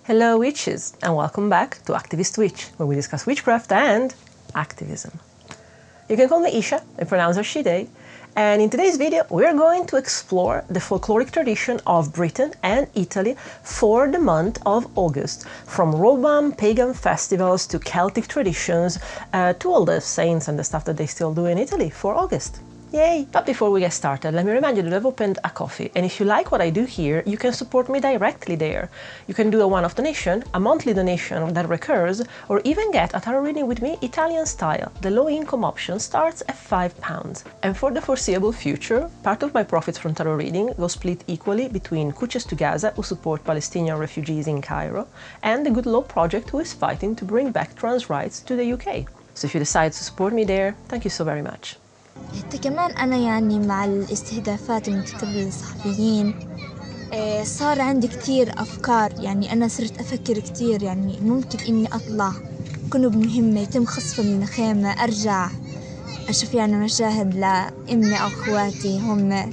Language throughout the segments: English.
Hello witches, and welcome back to Activist Witch, where we discuss witchcraft and activism. You can call me Isha, I pronounce her she, they, and in today's video we're going to explore the folkloric tradition of Britain and Italy for the month of August, from Roman pagan festivals to Celtic traditions to all the saints and the stuff that they still do in Italy for August. Yay! But before we get started, let me remind you that I've opened a coffee, and if you like what I do here, you can support me directly there. You can do a one-off donation, a monthly donation that recurs, or even get a tarot reading with me Italian style. The low-income option starts at £5. And for the foreseeable future, part of my profits from tarot reading go split equally between Cuccias to Gaza, who support Palestinian refugees in Cairo, and the Good Law Project, who is fighting to bring back trans rights to the UK. So if you decide to support me there, thank you so very much. حتى كمان أنا يعني مع الاستهدافات المتكررة للصحفيين صار عندي كتير أفكار، يعني أنا صرت أفكر كتير، يعني ممكن إني أطلع كنب مهمة يتم خصفها من الخيمة، أرجع أشوف يعني مشاهد لأمي أو أخواتي هم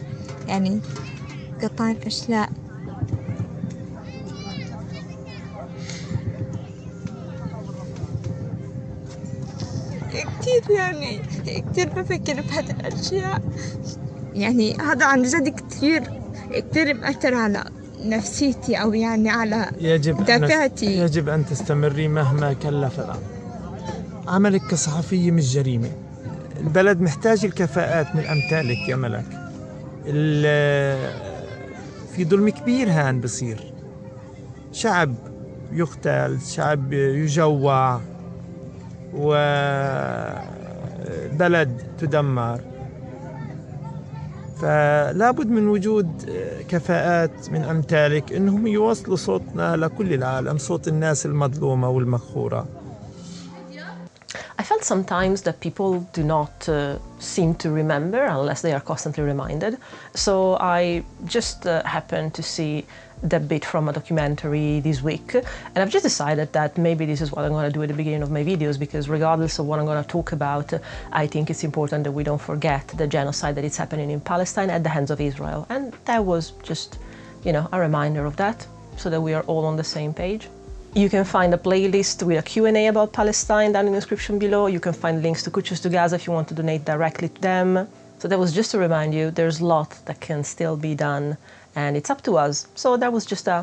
يعني قطعين أشلاء. كتير يعني كتير بفكر بهذه الأشياء، يعني هذا عن جد كتير مأثر على نفسيتي أو يعني على دافعتي. يجب أن تستمري مهما كلف الأمر. عملك كصحفية مش جريمة. البلد محتاج الكفاءات من أمثالك يا ملك. في ظلم كبير هان بصير، شعب يقتل، شعب يجوع، وبلد تدمر، فلا بد من وجود كفاءات من أمثالك إنهم يوصلوا صوتنا لكل العالم، صوت الناس المظلومة والمقهورة. I felt sometimes that people do not seem to remember unless they are constantly reminded. So I just happened to see that bit from a documentary this week, and I've just decided that maybe this is what I'm going to do at the beginning of my videos, because regardless of what I'm going to talk about, I think it's important that we don't forget the genocide that is happening in Palestine at the hands of Israel. And that was just, you know, a reminder of that, so that we are all on the same page. You can find a playlist with a Q&A about Palestine down in the description below. You can find links to Cuccias to Gaza if you want to donate directly to them. So that was just to remind you there's a lot that can still be done, and it's up to us. So that was just a,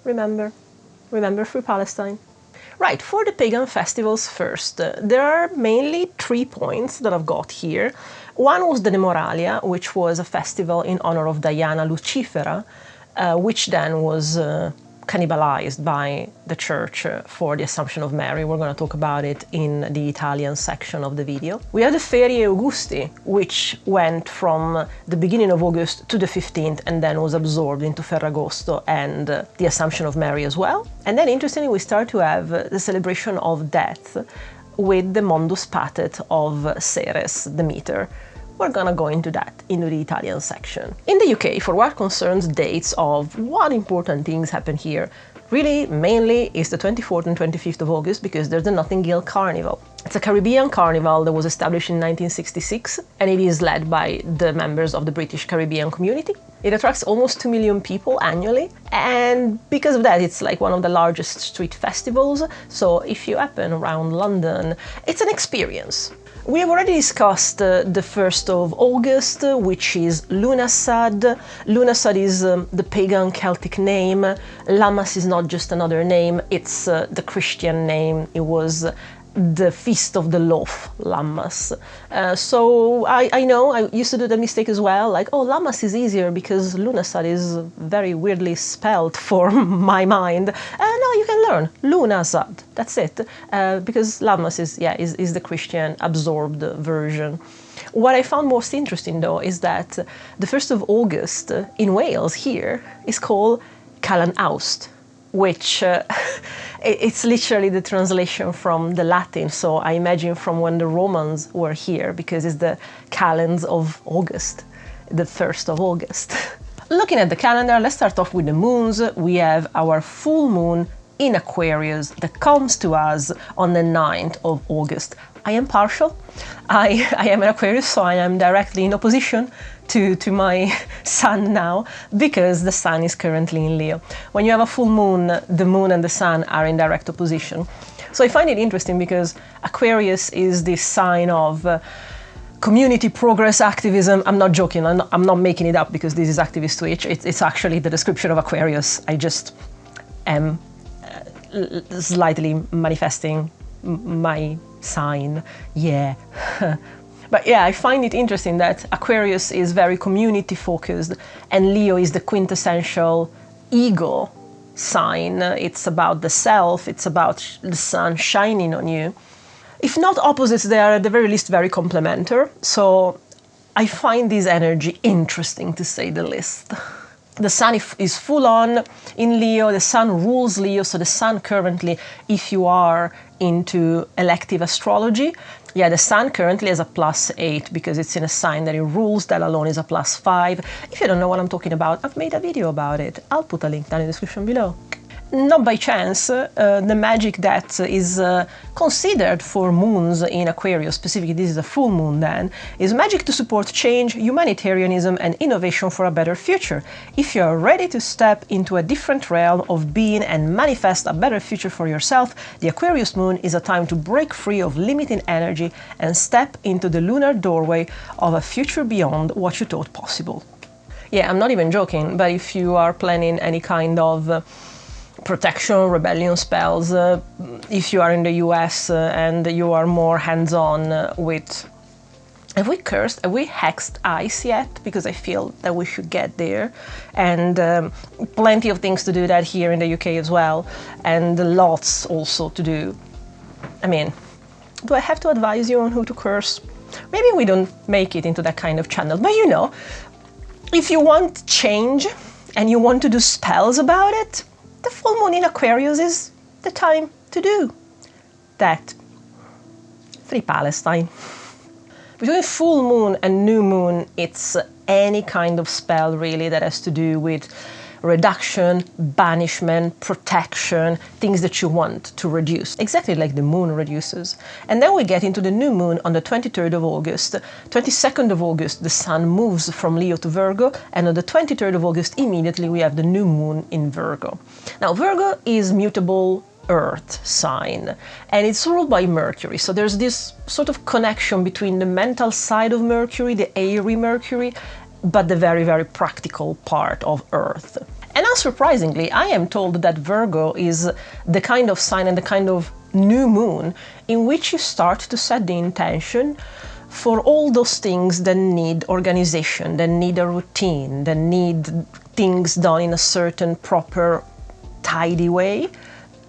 remember Free Palestine. Right, for the pagan festivals first, there are mainly 3 points that I've got here. One was the Nemoralia, which was a festival in honor of Diana Lucifera, which then was cannibalized by the church for the Assumption of Mary. We're going to talk about it in the Italian section of the video. We have the Ferie Augusti, which went from the beginning of August to the 15th and then was absorbed into Ferragosto and the Assumption of Mary as well. And then interestingly, we start to have the celebration of death with the Mundus Patet of Ceres, the meter. We're gonna go into that into the Italian section. In the UK, for what concerns dates of what important things happen here, really mainly is the 24th and 25th of August, because there's the Notting Hill Carnival. It's a Caribbean carnival that was established in 1966, and it is led by the members of the British Caribbean community. It attracts almost 2 million people annually, and because of that, it's like one of the largest street festivals. So if you happen around London, it's an experience. We have already discussed the 1st of August, which is Lughnasad. Lughnasad is the pagan Celtic name. Lammas is not just another name, it's the Christian name. It was the feast of the loaf, Lammas. So I know, I used to do the mistake as well, like, oh, Lammas is easier because Lughnasad is very weirdly spelled for my mind. No, you can learn Lughnasad, that's it, because Lammas is the Christian absorbed version. What I found most interesting though is that the 1st of August in Wales here is called Calan Awst, which it's literally the translation from the Latin, so I imagine from when the Romans were here, because it's the calends of August, the 1st of August. Looking at the calendar, let's start off with the moons. We have our full moon in Aquarius that comes to us on the 9th of August. I am partial. I am an Aquarius, so I am directly in opposition to my sun now, because the sun is currently in Leo. When you have a full moon, the moon and the sun are in direct opposition. So I find it interesting because Aquarius is this sign of community progress activism. I'm not joking, I'm not making it up because this is activist Twitch. It's actually the description of Aquarius. I just am slightly manifesting my sign, yeah. But yeah, I find it interesting that Aquarius is very community focused and Leo is the quintessential ego sign. It's about the self, it's about the sun shining on you. If not opposites, they are at the very least very complementary. So I find this energy interesting, to say the least. The sun is full on in Leo, the sun rules Leo, so the sun currently, if you are into elective astrology, yeah, the sun currently is a +8 because it's in a sign that it rules, that alone is a +5. If you don't know what I'm talking about, I've made a video about it. I'll put a link down in the description below. Not by chance, the magic that is considered for moons in Aquarius, specifically this is a full moon then, is magic to support change, humanitarianism and innovation for a better future. If you are ready to step into a different realm of being and manifest a better future for yourself, the Aquarius moon is a time to break free of limiting energy and step into the lunar doorway of a future beyond what you thought possible. Yeah, I'm not even joking, but if you are planning any kind of protection, rebellion spells, if you are in the US and you are more hands-on with... Have we cursed? Have we hexed ice yet? Because I feel that we should get there. And plenty of things to do that here in the UK as well. And lots also to do. I mean, do I have to advise you on who to curse? Maybe we don't make it into that kind of channel. But you know, if you want change and you want to do spells about it, the full moon in Aquarius is the time to do that. Free Palestine. Between full moon and new moon, it's any kind of spell really that has to do with reduction, banishment, protection, things that you want to reduce, exactly like the moon reduces. And then we get into the new moon on the 23rd of August. 22nd of August, the sun moves from Leo to Virgo, and on the 23rd of August, immediately we have the new moon in Virgo. Now, Virgo is mutable earth sign, and it's ruled by Mercury. So there's this sort of connection between the mental side of Mercury, the airy Mercury, but the very, very practical part of Earth. And unsurprisingly, I am told that Virgo is the kind of sign and the kind of new moon in which you start to set the intention for all those things that need organization, that need a routine, that need things done in a certain proper, tidy way.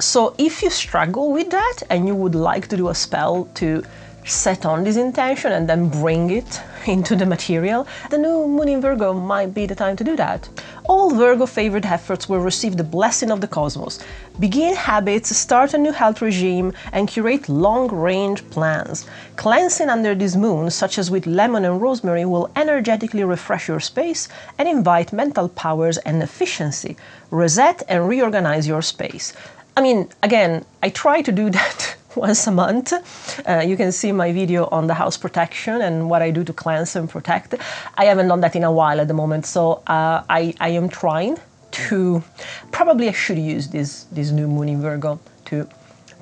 So if you struggle with that and you would like to do a spell to set on this intention and then bring it into the material, the new moon in Virgo might be the time to do that. All Virgo favored efforts will receive the blessing of the cosmos. Begin habits, start a new health regime, and curate long-range plans. Cleansing under this moon, such as with lemon and rosemary, will energetically refresh your space and invite mental powers and efficiency. Reset and reorganize your space. I mean, again, I try to do that once a month. You can see my video on the house protection and what I do to cleanse and protect. I haven't done that in a while at the moment, so I am trying to... Probably I should use this new moon in Virgo to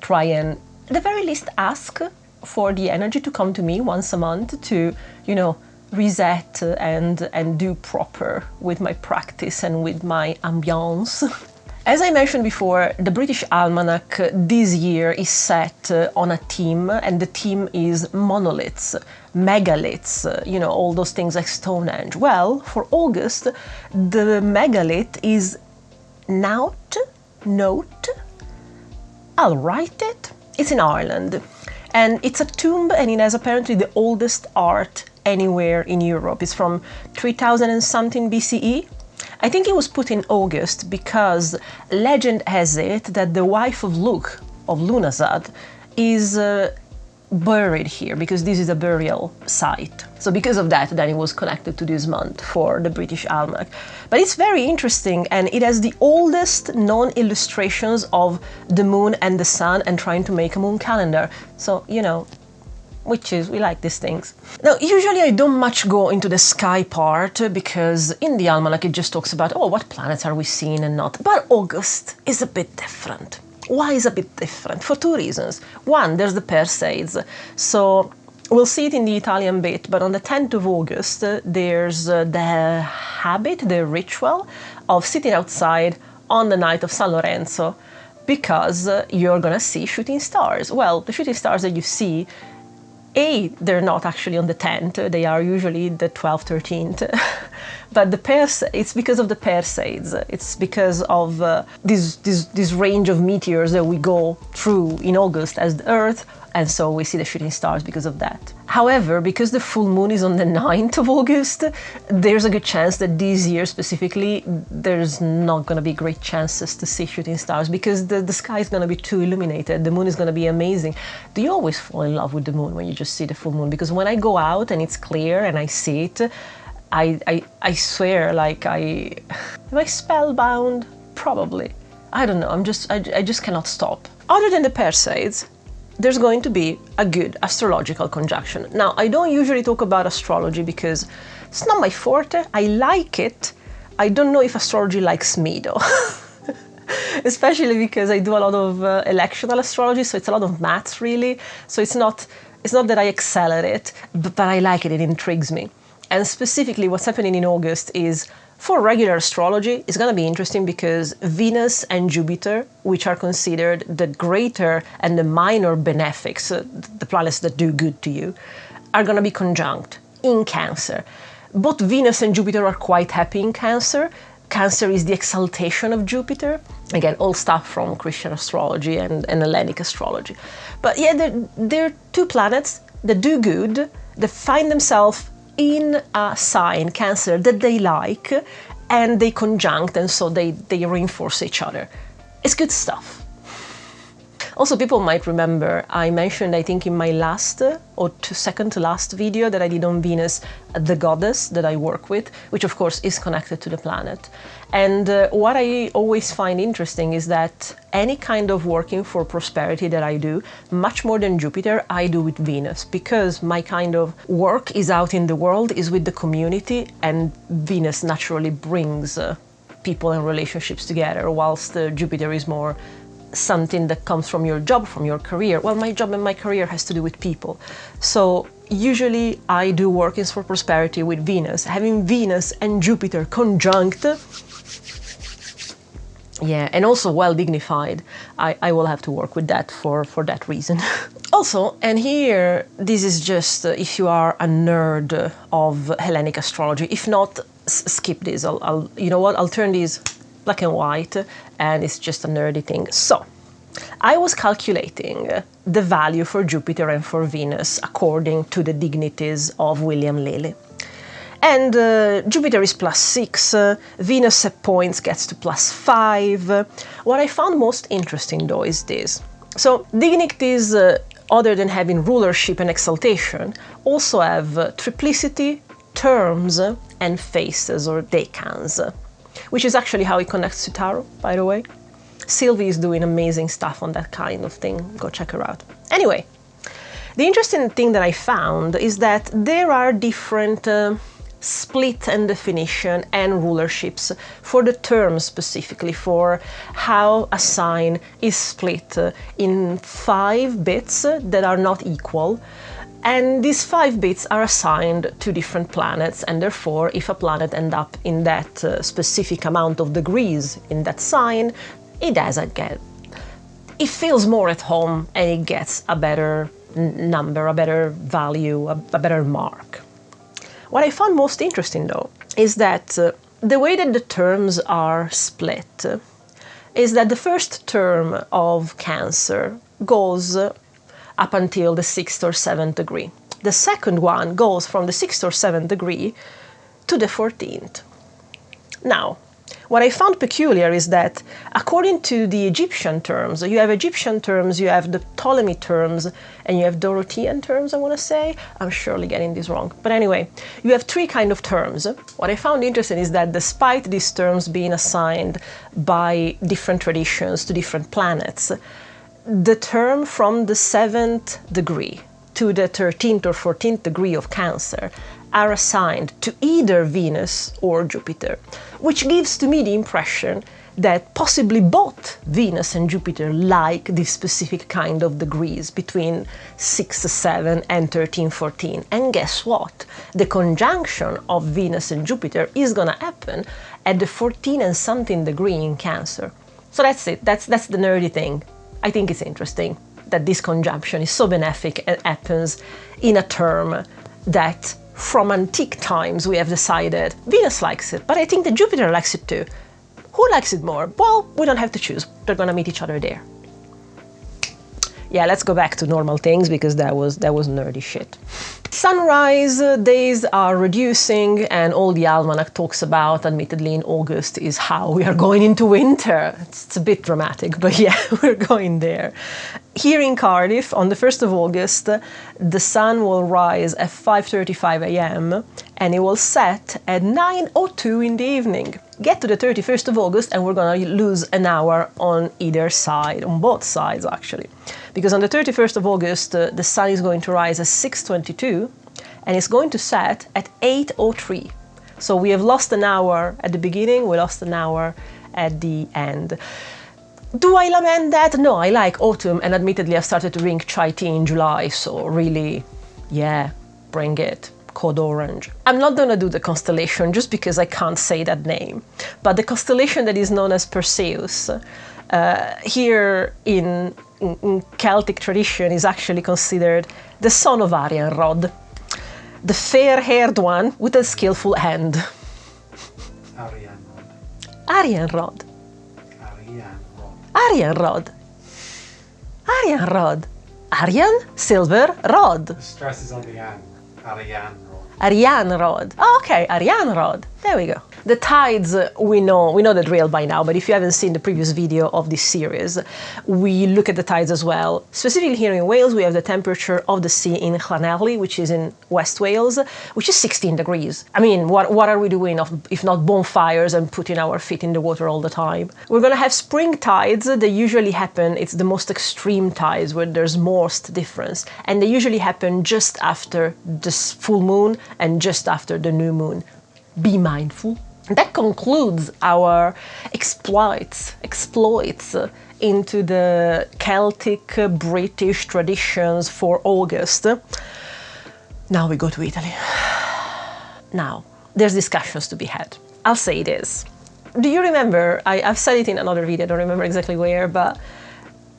try and, at the very least, ask for the energy to come to me once a month to, you know, reset and do proper with my practice and with my ambiance. As I mentioned before, the British Almanac this year is set on a theme, and the theme is monoliths, megaliths, you know, all those things like Stonehenge. Well, for August, the megalith is Knowth, I'll write it. It's in Ireland, and it's a tomb, and it has apparently the oldest art anywhere in Europe. It's from 3000 and something BCE. I think it was put in August because legend has it that the wife of Lughnasad is buried here because this is a burial site. So because of that, then it was connected to this month for the British Almanac. But it's very interesting, and it has the oldest known illustrations of the moon and the sun and trying to make a moon calendar. So, you know, witches, we like these things. Now, usually I don't much go into the sky part because in the Almanac it just talks about, oh, what planets are we seeing and not. But August is a bit different. Why is a bit different? For two reasons. One, there's the Perseids. So we'll see it in the Italian bit, but on the 10th of August, there's the habit, the ritual of sitting outside on the night of San Lorenzo because you're gonna see shooting stars. Well, the shooting stars that you see, they're not actually on the 10th, they are usually the 12th, 13th. But it's because of the Perseids. It's because of this range of meteors that we go through in August as the Earth, and so we see the shooting stars because of that. However, because the full moon is on the 9th of August, there's a good chance that this year specifically, there's not going to be great chances to see shooting stars because the sky is going to be too illuminated. The moon is going to be amazing. Do you always fall in love with the moon when you just see the full moon? Because when I go out and it's clear and I see it, I swear, like am I spellbound? Probably. I don't know, I just cannot stop. Other than the Perseids, there's going to be a good astrological conjunction. Now, I don't usually talk about astrology because it's not my forte. I like it. I don't know if astrology likes me though. Especially because I do a lot of electional astrology, so it's a lot of maths really. So it's not that I excel at it, but I like it, it intrigues me. And specifically what's happening in August is, for regular astrology, it's going to be interesting because Venus and Jupiter, which are considered the greater and the minor benefics, the planets that do good to you, are going to be conjunct in Cancer. Both Venus and Jupiter are quite happy in Cancer. Cancer is the exaltation of Jupiter. Again, all stuff from Christian astrology and Hellenic astrology. But yeah, they're two planets that do good, that find themselves in a sign, Cancer, that they like, and they conjunct, and so they reinforce each other. It's good stuff. Also, people might remember, I mentioned, I think in my last or second to last video that I did on Venus, the goddess that I work with, which of course is connected to the planet. And what I always find interesting is that any kind of working for prosperity that I do, much more than Jupiter, I do with Venus, because my kind of work is out in the world, is with the community, and Venus naturally brings people and relationships together, whilst Jupiter is more something that comes from your job, from your career. Well, my job and my career has to do with people. So usually I do workings for prosperity with Venus. Having Venus and Jupiter conjunct, yeah, and also well dignified, I will have to work with that for that reason. Also, and here, this is just if you are a nerd of Hellenic astrology. If not, skip this. You know what, I'll turn these black and white, and it's just a nerdy thing. So, I was calculating the value for Jupiter and for Venus according to the dignities of William Lilly. And Jupiter is +6, Venus at points gets to +5. What I found most interesting though is this. So, dignities, other than having rulership and exaltation, also have triplicity, terms, and faces or decans, which is actually how it connects to tarot, by the way. Sylvie is doing amazing stuff on that kind of thing. Go check her out. Anyway, the interesting thing that I found is that there are different split and definition and rulerships for the terms, specifically for how a sign is split in 5 bits that are not equal. And these 5 bits are assigned to different planets, and therefore, if a planet ends up in that specific amount of degrees in that sign, it feels more at home, and it gets a better number, a better value, a better mark. What I found most interesting, though, is that the way that the terms are split is that the first term of Cancer goes up until the 6th or 7th degree. The second one goes from the 6th or 7th degree to the 14th. Now, what I found peculiar is that according to the Egyptian terms, you have the Ptolemy terms and you have Dorothean terms, I want to say. I'm surely getting this wrong. But anyway, you have three kind of terms. What I found interesting is that despite these terms being assigned by different traditions to different planets, the term from the 7th degree to the 13th or 14th degree of Cancer are assigned to either Venus or Jupiter, which gives to me the impression that possibly both Venus and Jupiter like this specific kind of degrees between 6, 7 and 13, 14. And guess what? The conjunction of Venus and Jupiter is gonna happen at the 14 and something degree in Cancer. So that's it, that's the nerdy thing. I think it's interesting that this conjunction is so benefic and happens in a term that from antique times we have decided Venus likes it, but I think that Jupiter likes it too. Who likes it more? Well, we don't have to choose. They're gonna meet each other there. Yeah, let's go back to normal things because that was nerdy shit. Sunrise days are reducing, and all the almanac talks about, admittedly in August, is how we are going into winter. It's a bit dramatic, but yeah, we're going there. Here in Cardiff, on the 1st of August, the sun will rise at 5:35 a.m. and it will set at 9:02 in the evening. Get to the 31st of August and we're gonna lose an hour on either side, on both sides actually. Because on the 31st of August, the sun is going to rise at 6:22 and it's going to set at 8:03. So we have lost an hour at the beginning, we lost an hour at the end. Do I lament that? No, I like autumn, and admittedly I've started to drink chai tea in July, so really, yeah, bring it. Code Orange. I'm not gonna do the constellation just because I can't say that name, but the constellation that is known as Perseus here in Celtic tradition is actually considered the son of Arianrod, the fair-haired one with a skillful hand. Arianrod. Arianrod. Arianrod. Arian, silver, rod. The stress is on the an. Arianrod. Oh, okay, Arianrod. There we go. The tides, we know the drill by now, but if you haven't seen the previous video of this series, we look at the tides as well. Specifically here in Wales, we have the temperature of the sea in Llanelli, which is in West Wales, which is 16 degrees. I mean, what are we doing if not bonfires and putting our feet in the water all the time? We're gonna have spring tides. They usually happen, it's the most extreme tides where there's most difference, and they usually happen just after the full moon and just after the new moon. Be mindful. That concludes our exploits into the Celtic British traditions for August. Now we go to Italy. Now, there's discussions to be had. I'll say this. Do you remember, I've said it in another video, I don't remember exactly where, but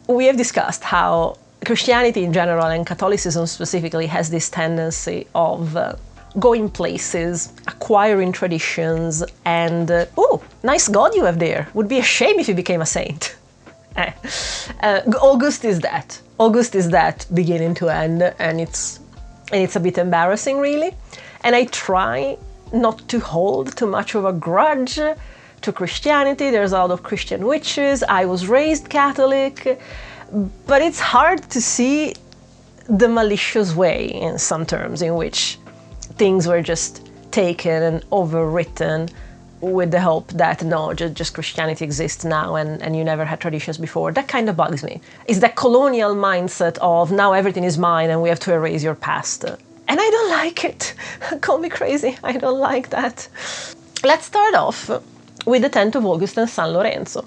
we have discussed how Christianity in general and Catholicism specifically has this tendency of going places, acquiring traditions, and oh, nice God you have there. Would be a shame if you became a saint. August is that. August is that beginning to end, and it's a bit embarrassing, really. And I try not to hold too much of a grudge to Christianity. There's a lot of Christian witches. I was raised Catholic, but it's hard to see the malicious way in some terms in which things were just taken and overwritten with the hope that no, just Christianity exists now and you never had traditions before. That kind of bugs me. It's that colonial mindset of now everything is mine and we have to erase your past. And I don't like it. Call me crazy, I don't like that. Let's start off with the 10th of August and San Lorenzo.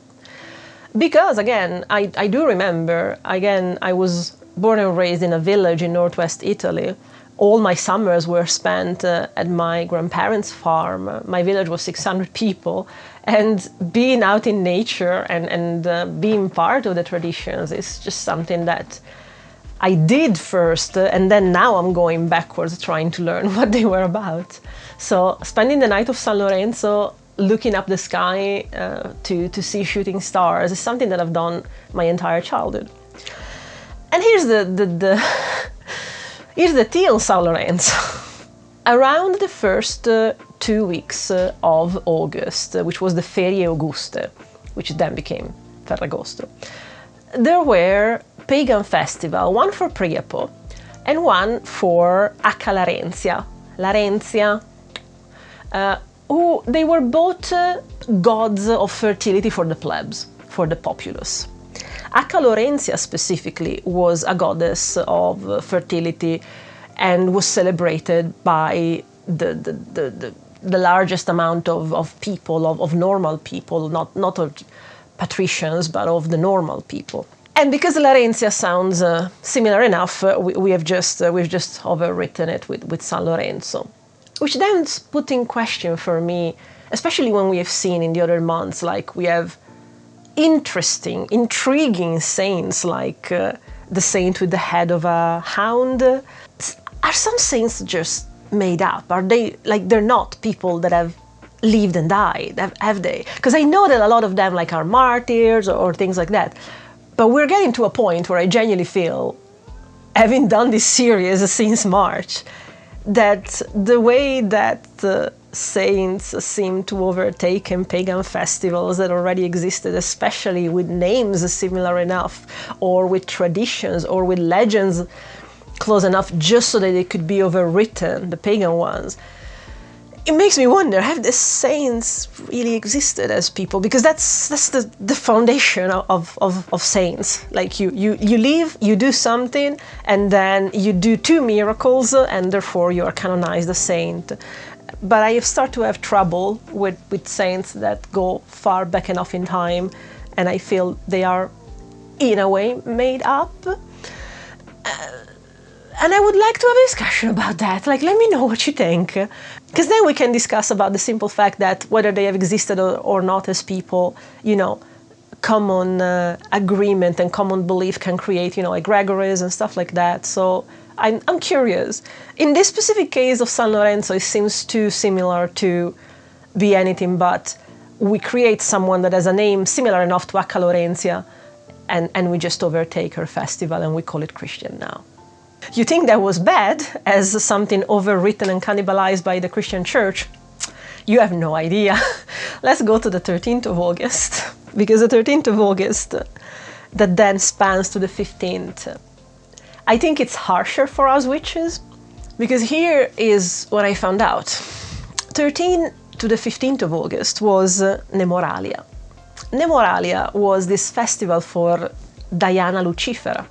Because again, I do remember, again, I was born and raised in a village in northwest Italy. All my summers were spent at my grandparents' farm. My village was 600 people, and being out in nature and being part of the traditions is just something that I did first, and then now I'm going backwards trying to learn what they were about. So spending the night of San Lorenzo, looking up the sky to see shooting stars is something that I've done my entire childhood. And here's here's the tea on San Lorenzo. Around the first 2 weeks of August, which was the Ferie Auguste, which then became Ferragosto, there were pagan festival, one for Priapo and one for Acca Laurentia, who they were both gods of fertility for the plebs, for the populace. Acca Laurentia specifically was a goddess of fertility and was celebrated by the largest amount of people, of normal people, not of patricians, but of the normal people. And because Laurentia sounds similar enough, we've just overwritten it with San Lorenzo, which then put in question for me, especially when we have seen in the other months, like we have interesting, intriguing saints like the saint with the head of a hound. Are some saints just made up? Are they, like, they're not people that have lived and died, have they? Because I know that a lot of them like are martyrs or things like that. But we're getting to a point where I genuinely feel, having done this series since March, that the way that saints seem to overtake in pagan festivals that already existed, especially with names similar enough, or with traditions, or with legends close enough just so that they could be overwritten, the pagan ones, it makes me wonder, have the saints really existed as people? Because that's the foundation of saints. Like you live, you do something, and then you do 2 miracles, and therefore you are canonized a saint. But I start to have trouble with saints that go far back enough in time, and I feel they are, in a way, made up. And I would like to have a discussion about that. Like, let me know what you think. Because then we can discuss about the simple fact that whether they have existed or not as people, you know, common agreement and common belief can create, you know, egregories and stuff like that. So I'm curious. In this specific case of San Lorenzo, it seems too similar to be anything but we create someone that has a name similar enough to Acca Laurentia, and we just overtake her festival and we call it Christian now. You think that was bad as something overwritten and cannibalized by the Christian church? You have no idea. Let's go to the 13th of August, because the 13th of August, that then spans to the 15th. I think it's harsher for us witches, because here is what I found out. 13 to the 15th of August was Nemoralia. Nemoralia was this festival for Diana Lucifera,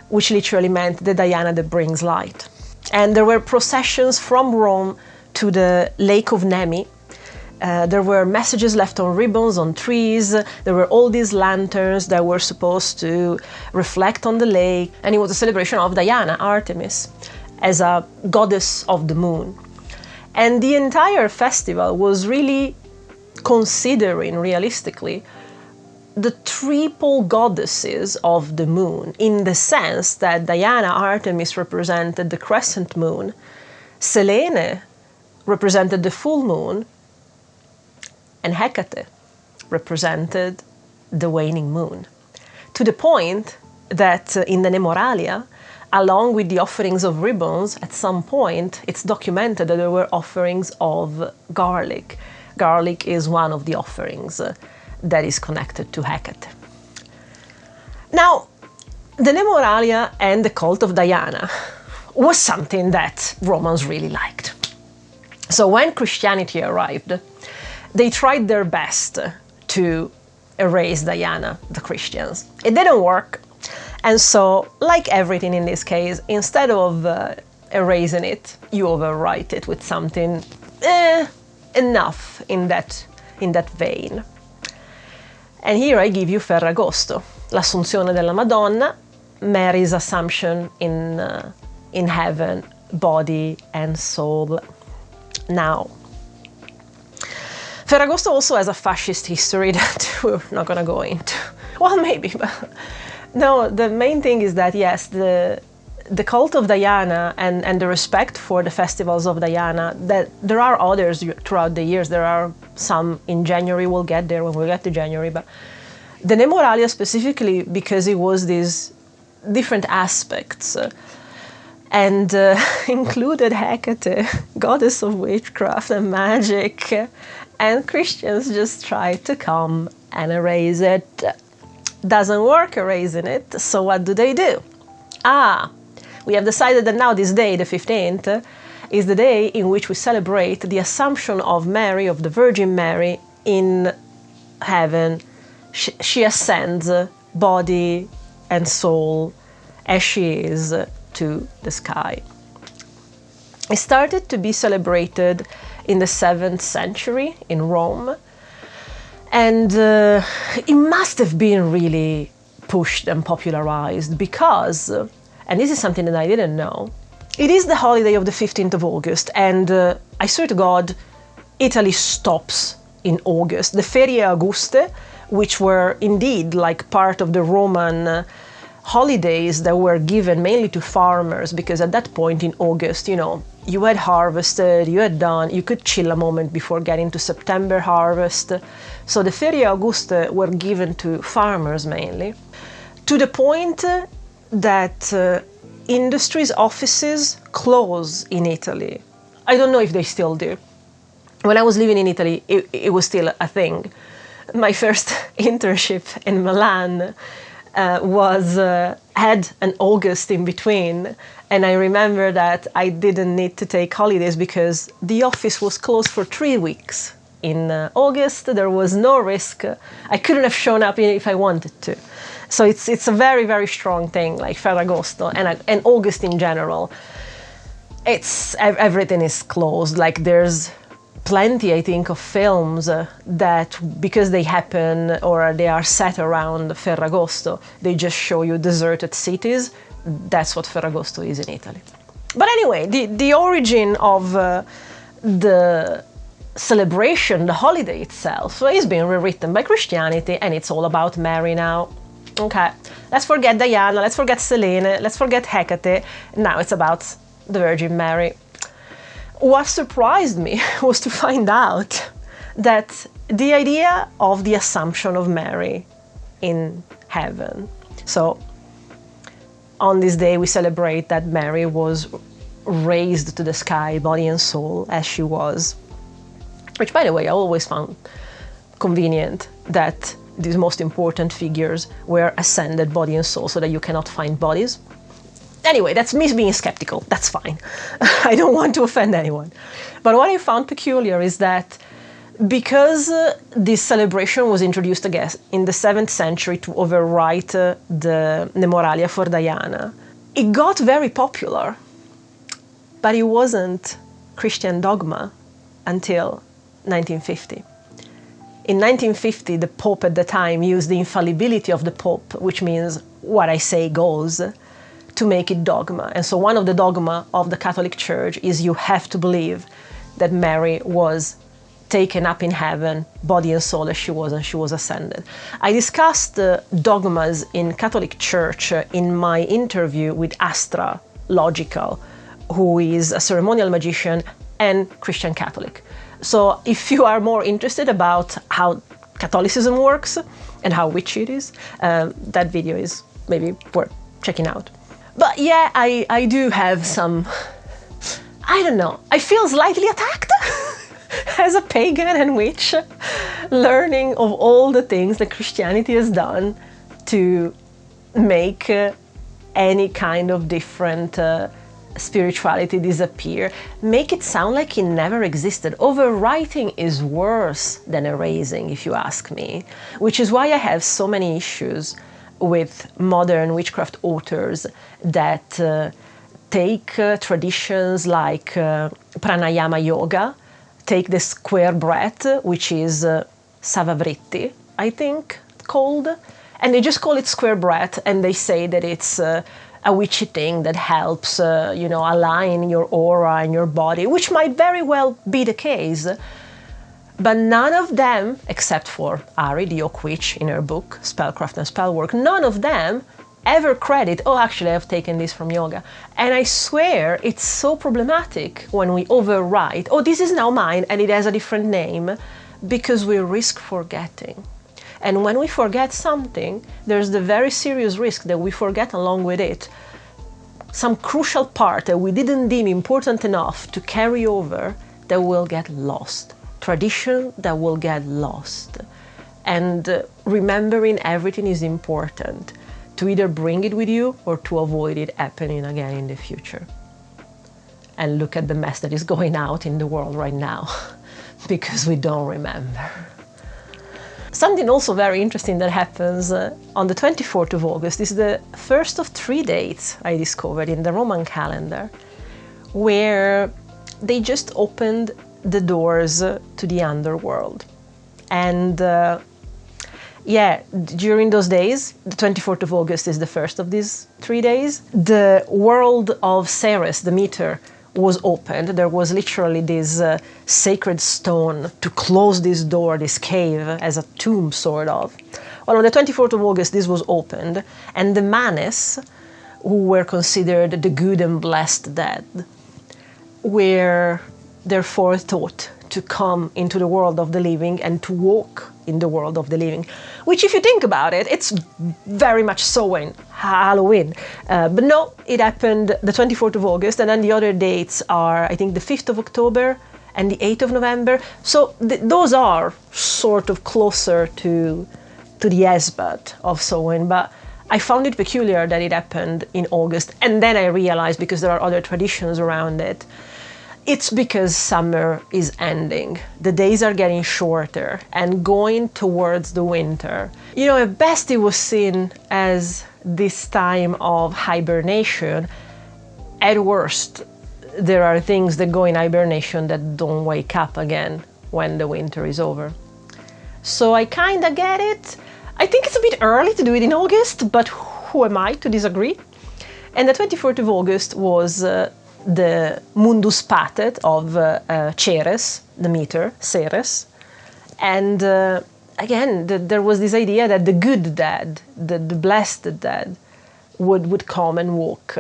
which literally meant the Diana that brings light. And there were processions from Rome to the Lake of Nemi. There were messages left on ribbons, on trees. There were all these lanterns that were supposed to reflect on the lake. And it was a celebration of Diana, Artemis, as a goddess of the moon. And the entire festival was really considering, realistically, the triple goddesses of the moon, in the sense that Diana, Artemis, represented the crescent moon, Selene represented the full moon, and Hecate represented the waning moon. To the point that in the Nemoralia, along with the offerings of ribbons, at some point it's documented that there were offerings of garlic. Garlic is one of the offerings that is connected to Hecate. Now, the Nemoralia and the cult of Diana was something that Romans really liked. So when Christianity arrived, they tried their best to erase Diana, the Christians. It didn't work. And so, like everything in this case, instead of erasing it, you overwrite it with something enough in that vein. And here I give you Ferragosto, l'Assunzione della Madonna, Mary's Assumption in heaven, body and soul. Now, Ferragosto also has a fascist history that we're not going to go into. Well, maybe, but no, the main thing is that, yes, the cult of Diana and the respect for the festivals of Diana, that there are others throughout the years. There are some in January, we'll get there when we get to January, but the Nemoralia specifically, because it was these different aspects and included Hecate, goddess of witchcraft and magic, and Christians just tried to come and erase it. doesn't work erasing it, so what do? We have decided that now this day, the 15th, is the day in which we celebrate the Assumption of Mary, of the Virgin Mary, in heaven. She ascends, body and soul, as she is, to the sky. It started to be celebrated in the 7th century in Rome, and it must have been really pushed and popularized because, and this is something that I didn't know, it is the holiday of the 15th of August, and I swear to God, Italy stops in August. The Ferie Auguste, which were indeed like part of the Roman holidays that were given mainly to farmers, because at that point in August, you know, you had harvested, you had done, you could chill a moment before getting to September harvest. So the Ferie Auguste were given to farmers mainly, to the point that industries, offices close in Italy. I don't know if they still do. When I was living in Italy, it was still a thing. My first internship in Milan had an August in between, and I remember that I didn't need to take holidays because the office was closed for 3 weeks. In August, there was no risk. I couldn't have shown up if I wanted to. So it's a very, very strong thing, like Ferragosto and August in general. Everything is closed. Like there's plenty, I think, of films that, because they happen or they are set around Ferragosto, they just show you deserted cities. That's what Ferragosto is in Italy. But anyway, the origin of the celebration, the holiday itself, is being rewritten by Christianity, and it's all about Mary now. Okay, let's forget Diana, let's forget Selene, let's forget Hecate. Now it's about the Virgin Mary. What surprised me was to find out that the idea of the Assumption of Mary in heaven. So on this day we celebrate that Mary was raised to the sky, body and soul, as she was. Which, by the way, I always found convenient that these most important figures were ascended body and soul, so that you cannot find bodies. Anyway, that's me being skeptical. That's fine. I don't want to offend anyone. But what I found peculiar is that because this celebration was introduced, I guess, in the 7th century to overwrite the Nemoralia for Diana, it got very popular. But it wasn't Christian dogma until 1950. In 1950, the Pope at the time used the infallibility of the Pope, which means what I say goes, to make it dogma. And so one of the dogma of the Catholic Church is you have to believe that Mary was taken up in heaven, body and soul, as she was, and she was ascended. I discussed dogmas in Catholic Church in my interview with Astrology, who is a ceremonial magician and Christian Catholic. So if you are more interested about how Catholicism works and how witchy it is, that video is maybe worth checking out. But yeah, I do have some, I don't know, I feel slightly attacked as a pagan and witch, learning of all the things that Christianity has done to make any kind of different spirituality disappear, make it sound like it never existed. Overwriting is worse than erasing, if you ask me, which is why I have so many issues with modern witchcraft authors that take traditions like pranayama yoga, take the square breath, which is savavritti, I think called, and they just call it square breath, and they say that it's a witchy thing that helps, align your aura and your body, which might very well be the case. But none of them, except for Ari, the Oak Witch, in her book, Spellcraft and Spellwork, none of them ever credit, oh, actually, I've taken this from yoga. And I swear it's so problematic when we overwrite, oh, this is now mine, and it has a different name, because we risk forgetting. And when we forget something, there's the very serious risk that we forget along with it some crucial part that we didn't deem important enough to carry over that will get lost. Tradition that will get lost. And remembering everything is important, to either bring it with you or to avoid it happening again in the future. And look at the mess that is going out in the world right now, because we don't remember. Something also very interesting that happens on the 24th of August is the first of 3 dates I discovered in the Roman calendar, where they just opened the doors to the underworld. And yeah, during those days, the 24th of August is the first of these 3 days, the world of Ceres, the meter, was opened. There was literally this sacred stone to close this door, this cave, as a tomb, sort of. Well, on the 24th of August, this was opened, and the Manes, who were considered the good and blessed dead, were therefore thought to come into the world of the living and to walk in the world of the living, which, if you think about it, it's very much so in Halloween. But no, it happened the 24th of August, and then the other dates are, I think, the 5th of October and the 8th of November. So those are sort of closer to the Esbat of Samhain, but I found it peculiar that it happened in August, and then I realized, because there are other traditions around it, it's because summer is ending. The days are getting shorter and going towards the winter. You know, at best it was seen as this time of hibernation. At worst, there are things that go in hibernation that don't wake up again when the winter is over. So I kind of get it. I think it's a bit early to do it in August, but who am I to disagree? And the 24th of August was the Mundus Patet of Ceres, the meter, Ceres. And again, there was this idea that the good dead, the blessed dead, would come and walk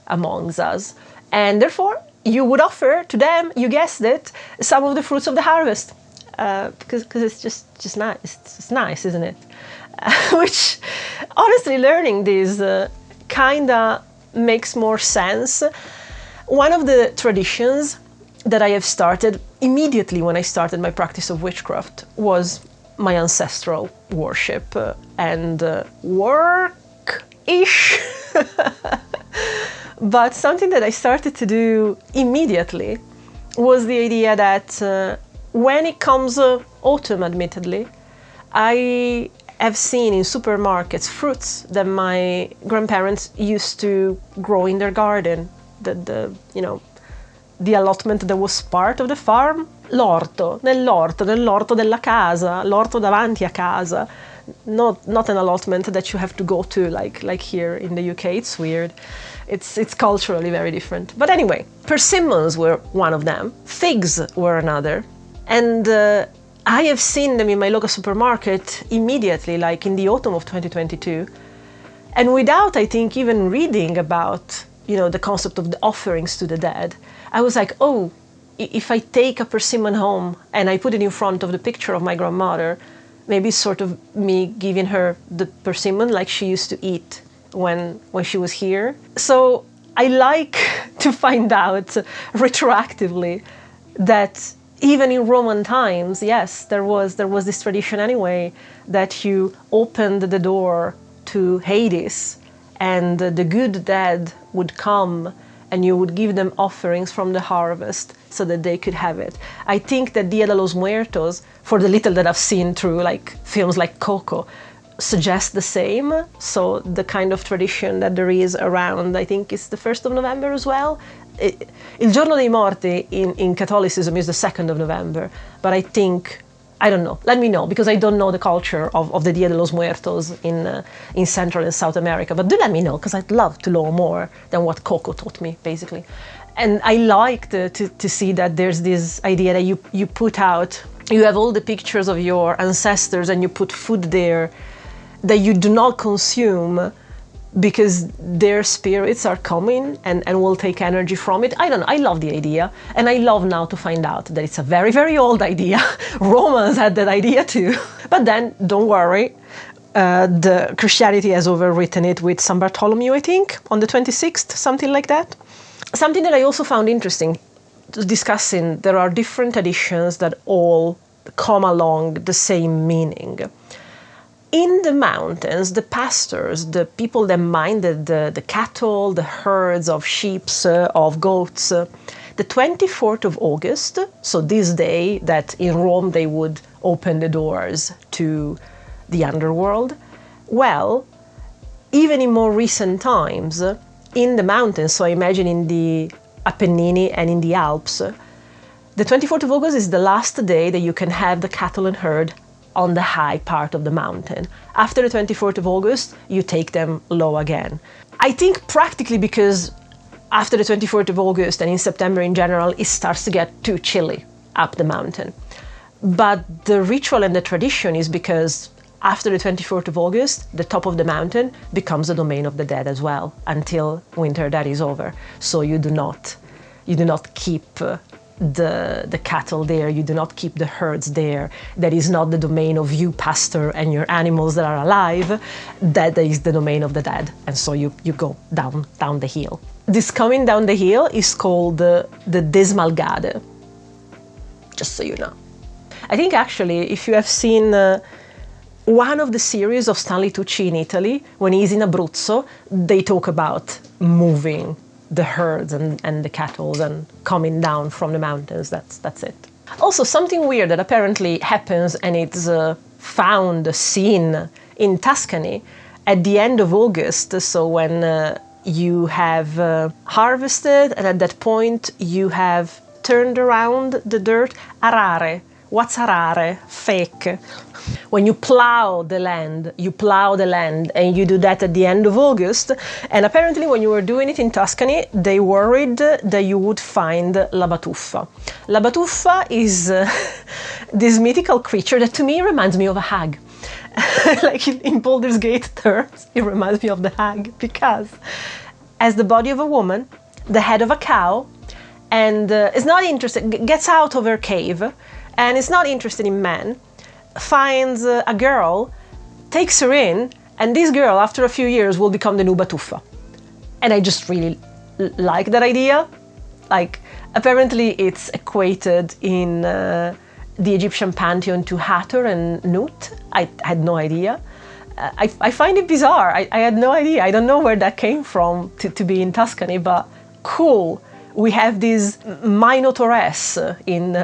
amongst us. And therefore, you would offer to them, you guessed it, some of the fruits of the harvest. Because it's just nice. It's nice, isn't it? Which, honestly, learning this kind of makes more sense. One of the traditions that I have started immediately when I started my practice of witchcraft was my ancestral worship and work-ish. But something that I started to do immediately was the idea that when it comes autumn, admittedly, I have seen in supermarkets fruits that my grandparents used to grow in their garden. The allotment that was part of the farm, l'orto della casa, l'orto davanti a casa, not an allotment that you have to go to like here in the UK. It's weird. It's culturally very different. But anyway, persimmons were one of them, figs were another, and I have seen them in my local supermarket immediately, like in the autumn of 2022, and without, I think, even reading about the concept of the offerings to the dead, I was like, oh, if I take a persimmon home and I put it in front of the picture of my grandmother, maybe it's sort of me giving her the persimmon like she used to eat when she was here. So I like to find out retroactively that even in Roman times, yes, there was this tradition anyway, that you opened the door to Hades, and the good dead would come and you would give them offerings from the harvest so that they could have it. I think that Dia de los Muertos, for the little that I've seen through films like Coco, suggests the same. So the kind of tradition that there is around, I think it's the 1st of November as well. Il Giorno dei Morti in Catholicism is the 2nd of November, but I think, I don't know, let me know, because I don't know the culture of the Dia de los Muertos in Central and South America, but do let me know, because I'd love to know more than what Coco taught me, basically. And I like to see that there's this idea that you put out, you have all the pictures of your ancestors and you put food there that you do not consume because their spirits are coming and will take energy from it. I don't know, I love the idea, and I love now to find out that it's a very, very old idea. Romans had that idea too. But then, don't worry, the Christianity has overwritten it with San Bartholomew, I think, on the 26th, something like that. Something that I also found interesting discussing, there are different traditions that all come along the same meaning. In the mountains, the pastors, the people that minded the cattle, the herds of sheep, of goats, the 24th of August, so this day that in Rome they would open the doors to the underworld, well, even in more recent times, in the mountains, so I imagine in the Apennine and in the Alps, the 24th of August is the last day that you can have the cattle and herd on the high part of the mountain. After the 24th of August, you take them low again. I think practically because after the 24th of August and in September in general, it starts to get too chilly up the mountain. But the ritual and the tradition is because after the 24th of August, the top of the mountain becomes the domain of the dead as well, until winter that is over. So you do not keep the cattle there, you do not keep the herds there. That is not the domain of you, pastor, and your animals that are alive. That is the domain of the dead. And so you go down the hill. This coming down the hill is called the Desmalgade, just so you know. I think actually, if you have seen one of the series of Stanley Tucci in Italy, when he's in Abruzzo, they talk about moving the herds and the cattle and coming down from the mountains. That's it. Also, something weird that apparently happens, and it's seen in Tuscany at the end of August. So when you have harvested, and at that point you have turned around the dirt. Arare. What's arare? Fake. When you plow the land, and you do that at the end of August. And apparently when you were doing it in Tuscany, they worried that you would find La Batuffa. La Batuffa is this mythical creature that to me reminds me of a hag. Like in Baldur's Gate terms, it reminds me of the hag, because as the body of a woman, the head of a cow, and is not interested, gets out of her cave, and is not interested in men, finds a girl, takes her in, and this girl, after a few years, will become the new Batuffa. And I just really like that idea. Like, apparently it's equated in the Egyptian pantheon to Hathor and Knowth. I had no idea. I find it bizarre. I had no idea. I don't know where that came from to be in Tuscany, but cool. We have this Minotauress in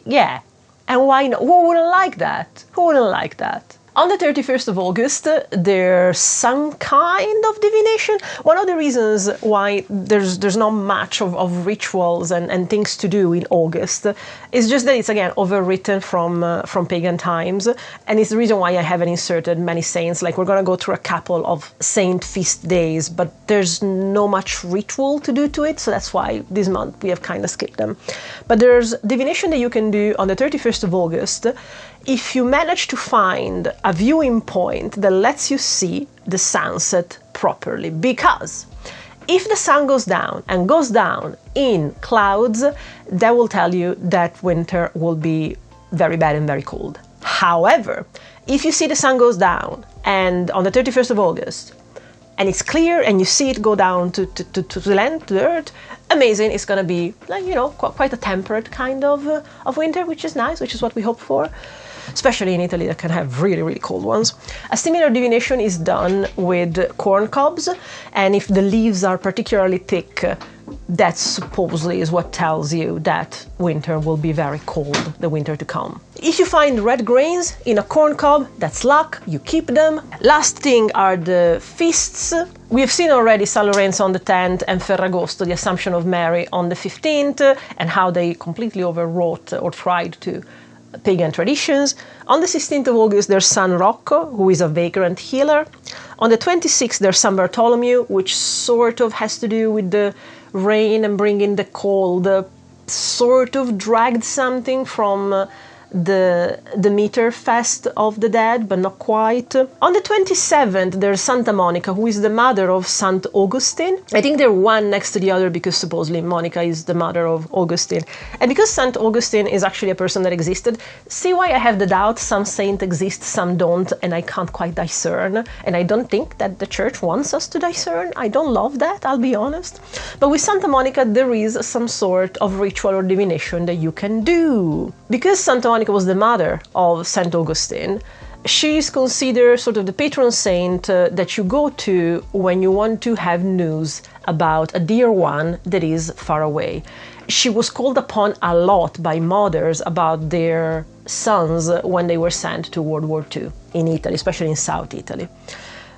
yeah. And why not? Who wouldn't like that? Who wouldn't like that? On the 31st of August, there's some kind of divination. One of the reasons why there's not much of rituals and things to do in August is just that it's, again, overwritten from pagan times. And it's the reason why I haven't inserted many saints. Like, we're going to go through a couple of saint feast days, but there's no much ritual to do to it. So that's why this month we have kind of skipped them. But there's divination that you can do on the 31st of August if you manage to find a viewing point that lets you see the sunset properly. Because if the sun goes down and goes down in clouds, that will tell you that winter will be very bad and very cold. However, if you see the sun goes down and on the 31st of August, and it's clear and you see it go down to the land, to the earth, amazing. It's going to be, like, you know, quite a temperate kind of winter, which is nice, which is what we hope for. Especially in Italy, that can have really, really cold ones. A similar divination is done with corn cobs, and if the leaves are particularly thick, that supposedly is what tells you that winter will be very cold, the winter to come. If you find red grains in a corn cob, that's luck, you keep them. Last thing are the feasts. We have seen already San Lorenzo on the 10th and Ferragosto, the Assumption of Mary, on the 15th, and how they completely overwrought or tried to pagan traditions. On the 16th of August, there's San Rocco, who is a vagrant healer. On the 26th, there's San Bartholomew, which sort of has to do with the rain and bringing the cold, sort of dragged something from the meter fest of the dead, but not quite. On the 27th, there's Santa Monica, who is the mother of Saint Augustine. I think they're one next to the other because supposedly Monica is the mother of Augustine. And because Saint Augustine is actually a person that existed, see why I have the doubt? Some saints exist, some don't, and I can't quite discern. And I don't think that the church wants us to discern. I don't love that, I'll be honest. But with Santa Monica, there is some sort of ritual or divination that you can do. Because Santa Monica was the mother of Saint Augustine. She is considered sort of the patron saint that you go to when you want to have news about a dear one that is far away. She was called upon a lot by mothers about their sons when they were sent to World War II in Italy, especially in South Italy.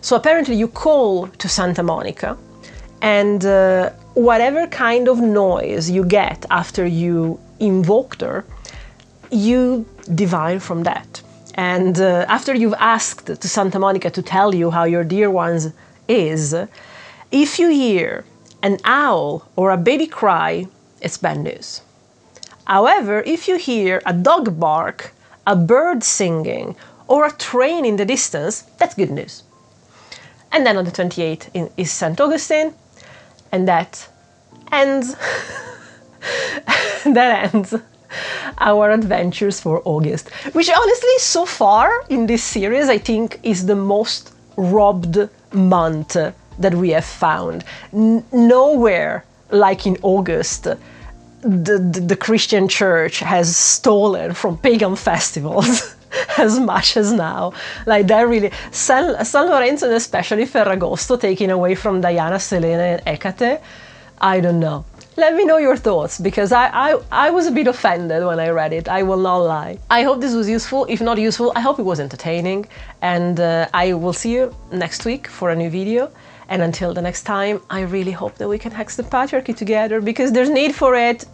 So apparently you call to Santa Monica, and whatever kind of noise you get after you invoked her, you divine from that. And after you've asked to Santa Monica to tell you how your dear ones is, if you hear an owl or a baby cry, it's bad news. However, if you hear a dog bark, a bird singing, or a train in the distance, that's good news. And then on the 28th is St. Augustine, and that ends, our adventures for August, which honestly, so far in this series, I think is the most robbed month that we have found. Nowhere, like in August, the Christian church has stolen from pagan festivals as much as now. Like that really, San Lorenzo and especially Ferragosto taken away from Diana, Selene and Hecate, I don't know. Let me know your thoughts, because I was a bit offended when I read it, I will not lie. I hope this was useful. If not useful, I hope it was entertaining, and I will see you next week for a new video. And until the next time, I really hope that we can hex the patriarchy together, because there's need for it.